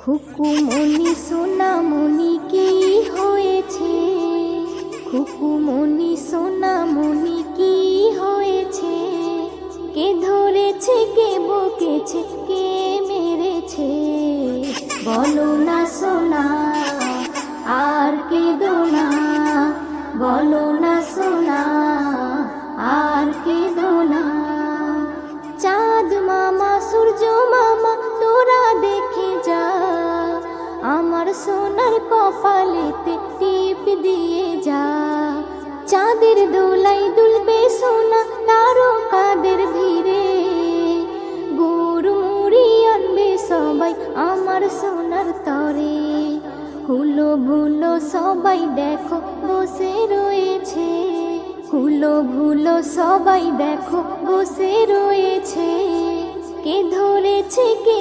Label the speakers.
Speaker 1: খুকুমনি সোনামনি কি হয়েছে? খুকুমনি সোনামনি কি হয়েছে? কে ধরেছে, কে বকেছে, কে মেরেছে? বলো না সোনা, আর কেঁদো না। বলো না সোনা, আর কেঁদো না। চাঁদ মামা, সূর্য মামা, তোরা দেখে যা, আমার সোনার কপালেতে টিপ দিয়ে যা। চাঁদের দোলাই দুলবে সোনা তারকাদের ভিড়ে, গুড় মুড়ি আনবে সবাই আমার সোনার তরে। হুলো ভুলো সবাই দেখো বসে রয়েছে, হুলো ভুলো সবাই দেখো বসে রয়েছে। কে ধরেছে, কে